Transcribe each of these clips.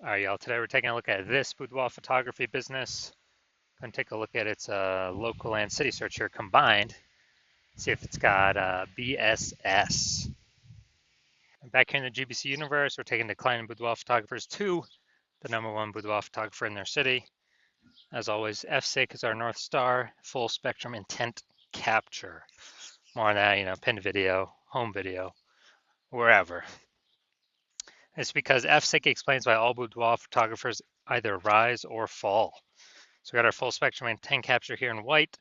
All right, y'all. Today we're taking a look at this boudoir photography business. Going to take a look at its local and city search here combined. See if it's got BSS. Back here in the GBC universe, we're taking declining boudoir photographers to the #1 boudoir photographer in their city. As always, FSIC is our North Star, full spectrum intent capture. More on that, pinned video, home video, wherever. It's because FSIC explains why all boudoir photographers either rise or fall. So we got our full spectrum intent capture here in white.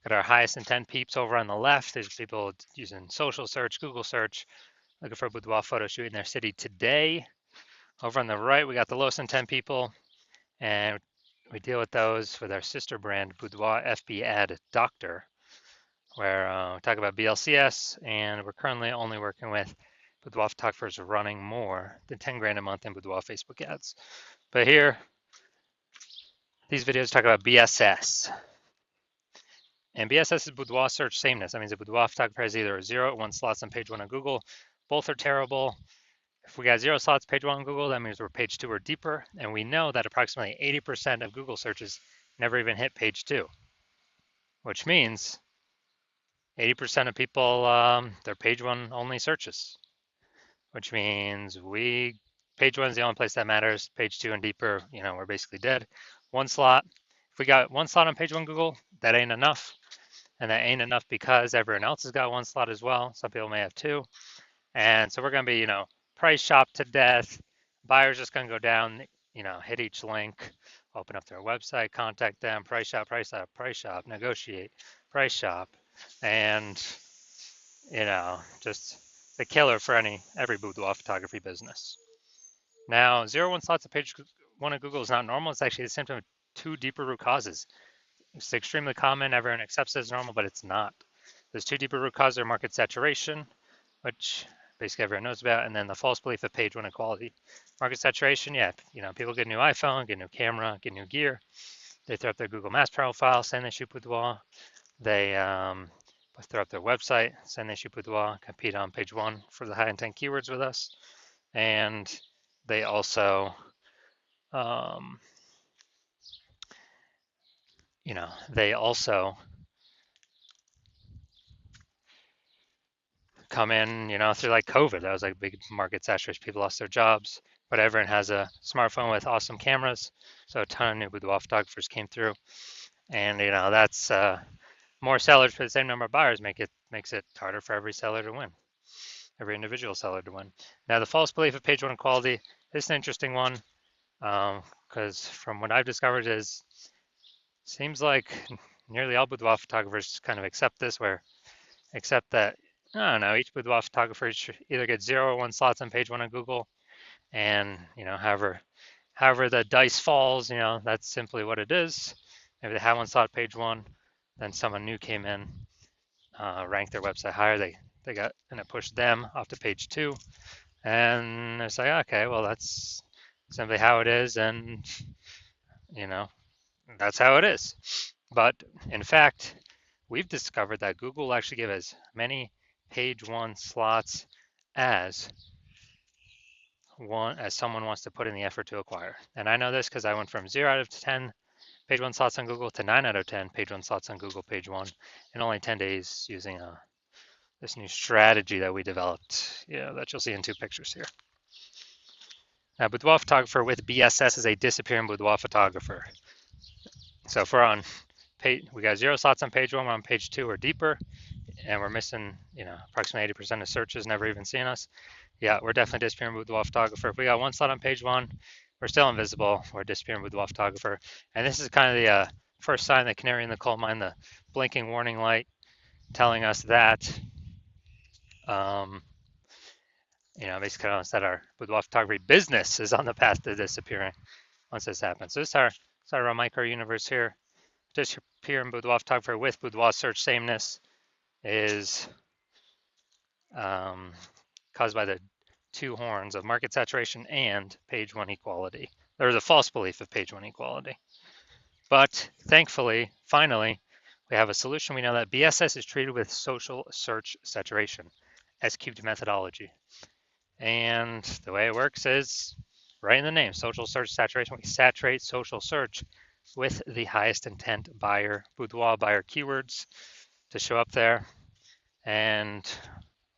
Got our highest intent peeps over on the left. There's people using social search, Google search, looking for a boudoir photo shoot in their city today. Over on the right, we got the lowest intent people, and we deal with those with our sister brand, Boudoir FB Ad Doctor, where we talk about BLCS, and we're currently only working with boudoir photographers running more than 10 grand a month in boudoir Facebook ads. But here, these videos talk about BSS. And BSS is boudoir search sameness. That means a boudoir photographer has either 0 or 1 slots on page 1 on Google. Both are terrible. If we got 0 slots page 1 on Google, that means we're page 2 or deeper. And we know that approximately 80% of Google searches never even hit page 2, which means 80% of people, they're page 1 only searches, which means page 1 is the only place that matters. Page 2 and deeper, we're basically dead. 1 slot. If we got 1 slot on page 1 Google, that ain't enough. And that ain't enough because everyone else has got 1 slot as well. Some people may have 2. And so we're going to be, price shop to death. Buyers just going to go down, hit each link, open up their website, contact them, price shop, negotiate, price shop. And, just the killer for every boudoir photography business. Now, 0 1 slots of page 1 of Google is not normal. It's actually a symptom of 2 deeper root causes. It's extremely common. Everyone accepts it as normal, but it's not. There's 2 deeper root causes: market saturation, which basically everyone knows about, and then the false belief of page 1 equality. Market saturation, yeah, people get a new iPhone, get a new camera, get new gear. They throw up their Google Maps profile, saying they shoot boudoir. They throw up their website, saying they shoot boudoir, compete on page 1 for the high intent keywords with us, and they also they also come in, through like COVID. That was like big market saturation. People lost their jobs, but everyone has a smartphone with awesome cameras. So a ton of new boudoir photographers came through. And, that's more sellers for the same number of buyers makes it harder for every seller to win, every individual seller to win. Now, the false belief of page 1 equality, this is an interesting one because from what I've discovered seems like nearly all boudoir photographers kind of accept that I don't know, each boudoir photographer should either get 0 or 1 slots on page 1 on Google, and however the dice falls, that's simply what it is. Maybe they had 1 slot page 1, then someone new came in, ranked their website higher, they got, and it pushed them off to page 2, and it's like, okay, well, that's simply how it is, and that's how it is. But in fact, we've discovered that Google will actually give as many page 1 slots as someone wants to put in the effort to acquire. And I know this because I went from 0 out of 10 page 1 slots on Google to 9 out of 10 page 1 slots on Google page 1 in only 10 days using this new strategy that we developed, that you'll see in 2 pictures here. Now, boudoir photographer with BSS is a disappearing boudoir photographer. So if we're on page, we got 0 slots on page 1, we're on page 2 or deeper, and we're missing, approximately 80% of searches never even seeing us. Yeah, we're definitely disappearing boudoir photographer. If we got 1 slot on page 1, we're still invisible. We're disappearing boudoir photographer. And this is kind of the first sign, the canary in the coal mine, the blinking warning light telling us that, basically telling us that our boudoir photography business is on the path to disappearing once this happens. So this is our micro universe here. Disappearing boudoir photographer with boudoir search sameness is caused by the 2 horns of market saturation and page 1 equality. There was a false belief of page 1 equality. But thankfully, finally, we have a solution. We know that BSS is treated with social search saturation, S-cubed methodology. And the way it works is right in the name, social search saturation. We saturate social search with the highest intent buyer, boudoir buyer keywords to show up there. And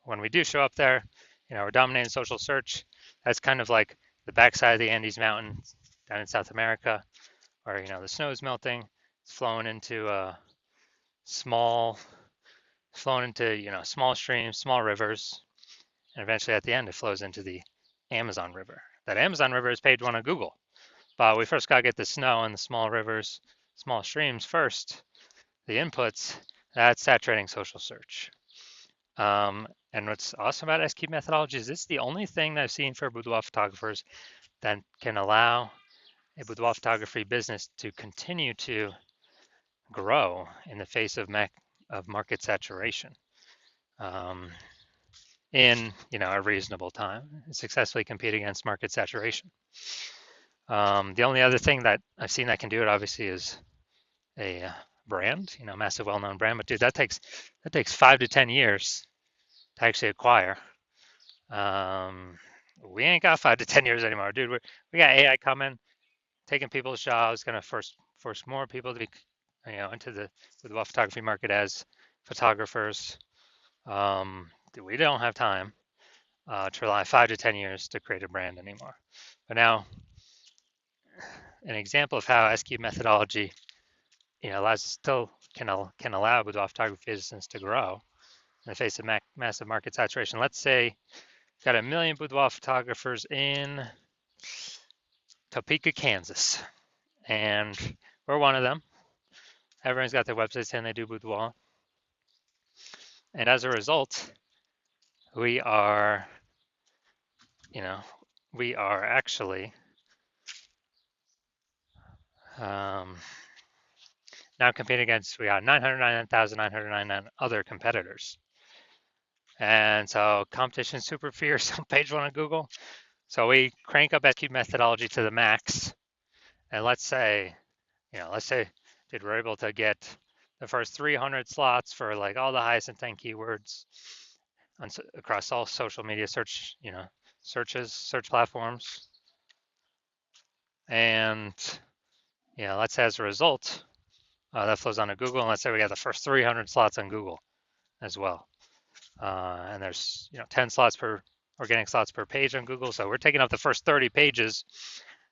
when we do show up there, we're dominating social search. That's kind of like the backside of the Andes Mountains down in South America, where the snow is melting. It's flowing into small, flowing into small streams, small rivers, and eventually at the end it flows into the Amazon River. That Amazon River is page one on Google, but we first got to get the snow and the small rivers, small streams first. The inputs, that's saturating social search. And what's awesome about SQ methodology is it's the only thing that I've seen for boudoir photographers that can allow a boudoir photography business to continue to grow in the face of market saturation in a reasonable time and successfully compete against market saturation. The only other thing that I've seen that can do it obviously is a brand, massive well-known brand. But dude, that takes 5 to 10 years to actually acquire. We ain't got 5 to 10 years anymore, dude. We got AI coming, taking people's jobs, gonna force more people to be, into the photography market as photographers. We don't have time to rely 5 to 10 years to create a brand anymore. But now, an example of how SQ methodology, still can allow boudoir photography business to grow in the face of massive market saturation. Let's say got 1 million boudoir photographers in Topeka, Kansas, and we're one of them. Everyone's got their website saying they do boudoir, and as a result, we are actually now competing against, we got 999,999 other competitors. And so competition is super fierce on page one of Google. So we crank up SQ methodology to the max. And let's say we're able to get the first 300 slots for like all the highest intent keywords across all social media search platforms. And let's say as a result, that flows onto Google. And let's say we got the first 300 slots on Google as well. And there's 10 slots per organic slots per page on Google. So we're taking up the first 30 pages.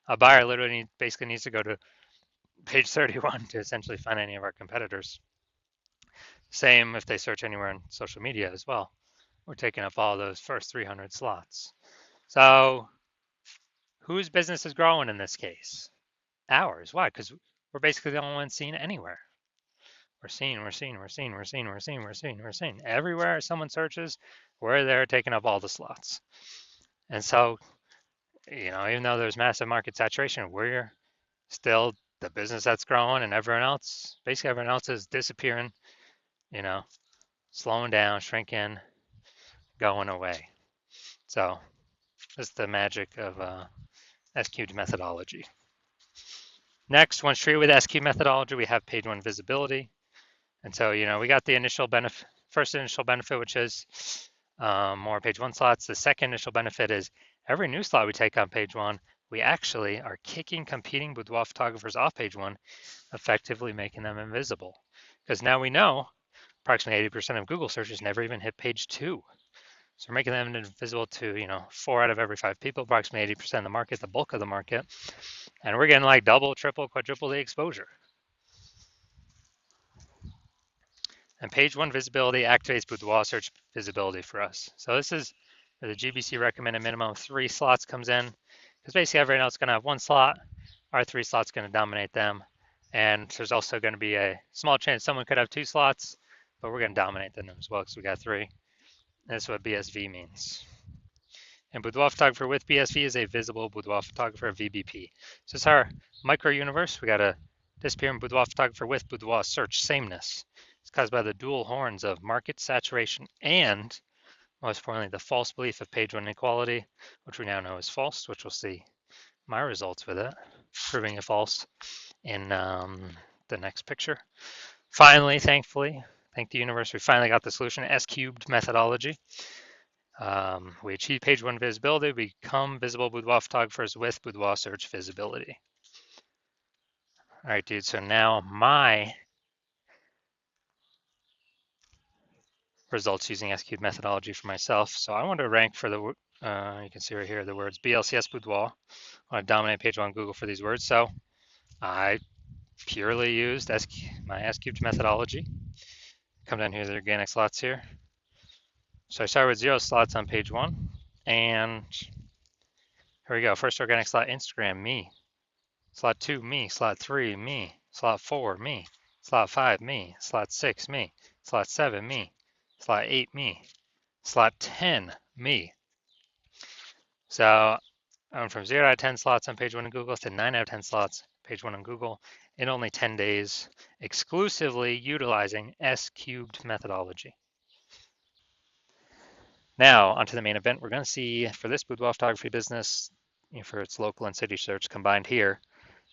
A buyer literally basically needs to go to page 31 to essentially find any of our competitors. Same if they search anywhere in social media as well. We're taking up all those first 300 slots. So whose business is growing in this case? Ours. Why? Because we're basically the only ones seen anywhere. We're seen. Everywhere someone searches, we're there taking up all the slots. And so, even though there's massive market saturation, we're still the business that's growing, and everyone else is disappearing, slowing down, shrinking, going away. So that's the magic of SQ methodology. Next, once treated with SQ methodology, we have page one visibility. And so, we got the first initial benefit, which is more page one slots. The second initial benefit is every new slot we take on page one, we actually are kicking competing boudoir photographers off page one, effectively making them invisible. Because now we know approximately 80% of Google searches never even hit page two. So we're making them invisible to, 4 out of every 5 people, approximately 80% of the market, the bulk of the market. And we're getting like double, triple, quadruple the exposure. And page one visibility activates boudoir search visibility for us. So this is where the GBC recommended minimum of 3 slots comes in, because basically everyone else is going to have 1 slot. Our 3 slots going to dominate them. And there's also going to be a small chance someone could have 2 slots, but we're going to dominate them as well because we got 3. That's what BSV means. And boudoir photographer with BSV is a visible boudoir photographer, VBP. So it's our micro universe. We got a disappearing boudoir photographer with boudoir search sameness. It's caused by the dual horns of market saturation and, most importantly, the false belief of page one inequality, which we now know is false, which we'll see my results with it, proving it false in the next picture. Finally, thankfully, thank the universe, we finally got the solution, S-cubed methodology. We achieve page one visibility. We become visible boudoir photographers with boudoir search visibility. All right, dude. So now my results using SQ methodology for myself. So I want to rank for the, you can see right here, the words BLCS boudoir. I want to dominate page one on Google for these words. So I purely used my S-cubed methodology. Come down here to the organic slots here. So I start with 0 slots on page one. And here we go. First organic slot, Instagram, me. Slot 2, me. Slot 3, me. Slot 4, me. Slot 5, me. Slot 6, me. Slot 7, me. Slot 8, me. Slot 10, me. So I'm from 0 out of 10 slots on page one of Google to 9 out of 10 slots page one on Google in only 10 days, exclusively utilizing S-cubed methodology. Now, onto the main event. We're going to see for this boudoir photography business, for its local and city search combined here,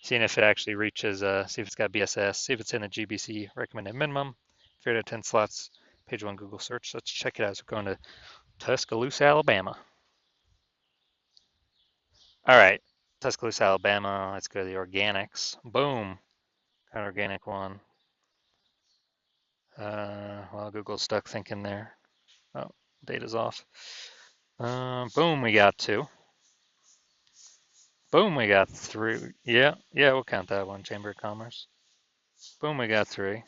seeing if it actually reaches, see if it's got BSS, see if it's in the GBC recommended minimum, 3 out of 10 slots, page one Google search. Let's check it out. So we're going to Tuscaloosa, Alabama. All right, Tuscaloosa, Alabama. Let's go to the organics. Boom, got organic one. Well, Google's stuck thinking there. Oh, data's off. Boom, we got 2. Boom, we got 3. Yeah, we'll count that one, Chamber of Commerce. Boom, we got 3.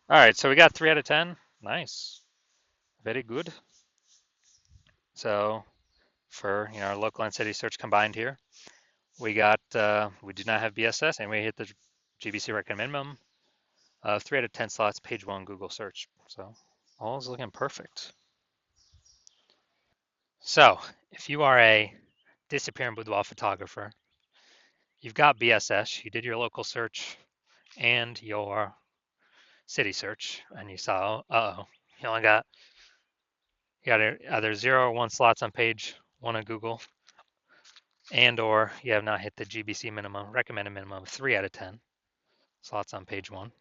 All right, so we got 3 out of 10. Nice. Very good. So for our local and city search combined here, we got we do not have BSS and we hit the GBC recommend minimum of 3 out of 10 slots, page one Google search. So all is looking perfect. So if you are a disappearing boudoir photographer, you've got BSS, you did your local search and your city search, and you saw, you only got either 0 or 1 slots on page one of Google, and or you have not hit the GBC minimum, recommended minimum of 3 out of 10 slots on page one.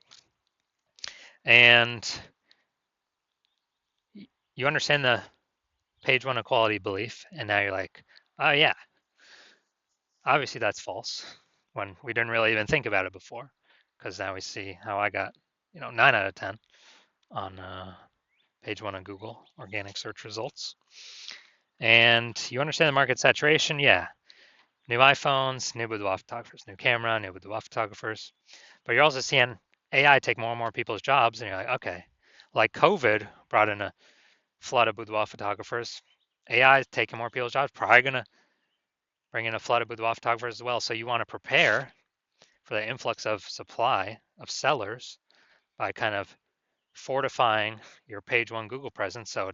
And you understand the page one equality belief, and now you're like, oh yeah, obviously that's false, when we didn't really even think about it before, because now we see how I got 9 out of 10 on page one of Google organic search results. And you understand the market saturation, yeah. New iPhones, new boudoir photographers, new camera, new boudoir photographers. But you're also seeing AI take more and more people's jobs, and you're like, okay, like COVID brought in a flood of boudoir photographers. AI is taking more people's jobs, probably going to bring in a flood of boudoir photographers as well. So you want to prepare for the influx of supply of sellers by kind of fortifying your page one Google presence. So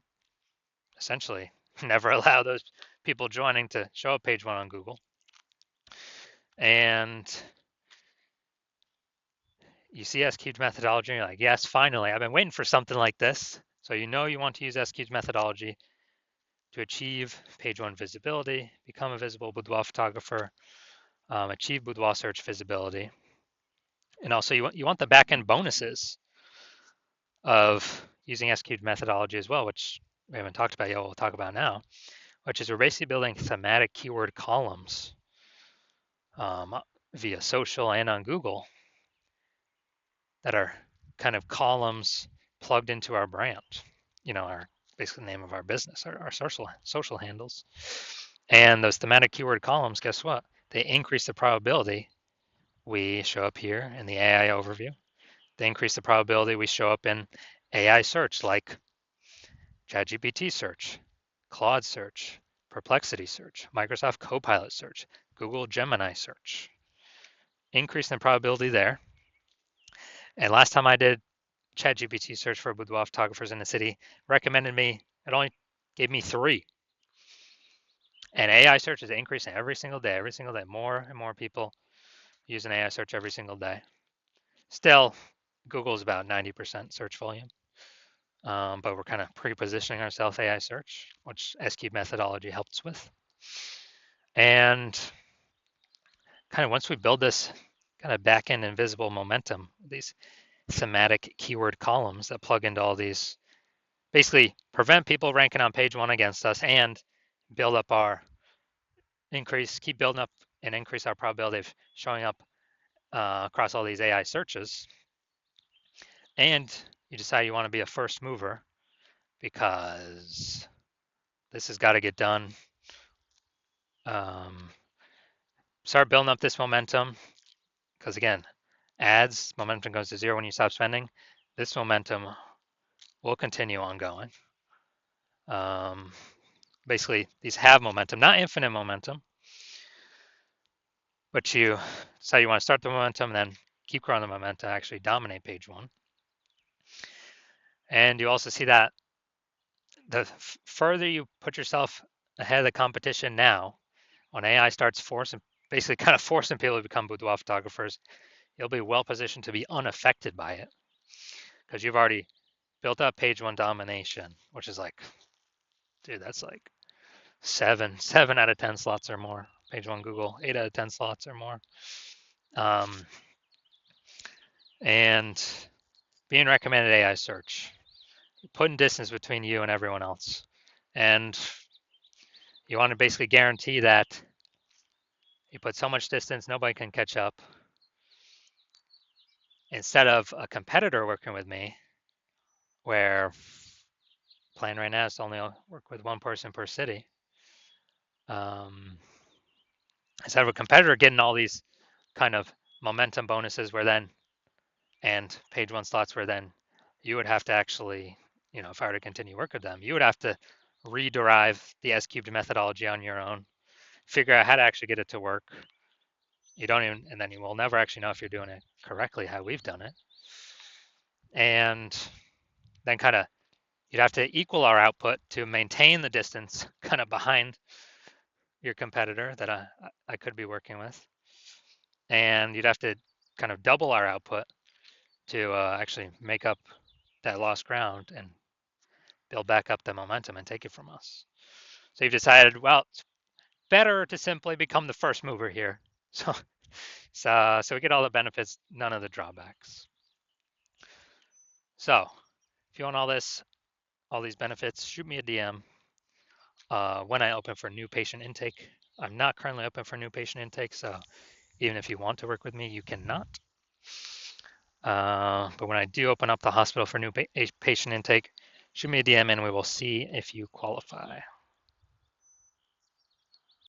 essentially never allow those people joining to show up page one on Google. And you see S-cubed methodology, and you're like, yes, finally, I've been waiting for something like this. So you want to use S-cubed methodology to achieve page one visibility, become a visible boudoir photographer, achieve boudoir search visibility. And also you want the back-end bonuses of using S-cubed methodology as well, which we haven't talked about yet, we'll talk about now, which is we're basically building thematic keyword columns via social and on Google that are kind of columns plugged into our brand, our basically name of our business, our social handles. And those thematic keyword columns, guess what? They increase the probability we show up here in the AI overview. They increase the probability we show up in AI search like ChatGPT search, Claude search, Perplexity search, Microsoft Copilot search, Google Gemini search. Increasing the probability there. And last time I did ChatGPT search for boudoir photographers in the city, recommended me, it only gave me 3. And AI search is increasing every single day, more and more people use an AI search every single day. Still, Google is about 90% search volume, but we're kind of pre-positioning ourselves AI search, which S-cube methodology helps with. And kind of once we build this kind of back-end invisible momentum, these thematic keyword columns that plug into all these, basically prevent people ranking on page one against us and build up our keep building up and increase our probability of showing up across all these AI searches. And you decide you want to be a first mover because this has got to get done. Start building up this momentum because, again, ads, momentum goes to zero when you stop spending. This momentum will continue on going. Basically, these have momentum, not infinite momentum, but you decide you want to start the momentum and then keep growing the momentum, actually dominate page one. And you also see that the further you put yourself ahead of the competition now, when AI starts basically kind of forcing people to become boudoir photographers, you'll be well positioned to be unaffected by it because you've already built up page one domination, which is like, dude, that's like seven out of 10 slots or more. Page one Google, 8 out of 10 slots or more. And being recommended AI search, putting distance between you and everyone else. And you want to basically guarantee that you put so much distance, nobody can catch up. Instead of a competitor working with me, where plan right now is to only work with one person per city. Instead of a competitor getting all these kind of momentum bonuses and page one slots where then you would have to actually, if I were to continue work with them, you would have to rederive the S-cubed methodology on your own, figure out how to actually get it to work. And then you will never actually know if you're doing it correctly, how we've done it. And then you'd have to equal our output to maintain the distance kind of behind your competitor that I could be working with. And you'd have to kind of double our output to actually make up that lost ground and build back up the momentum and take it from us. So you've decided, well, it's better to simply become the first mover here. So we get all the benefits, none of the drawbacks. So if you want all these benefits, shoot me a DM when I open for new patient intake. I'm not currently open for new patient intake, so even if you want to work with me, you cannot. But when I do open up the hospital for new patient intake, shoot me a DM and we will see if you qualify.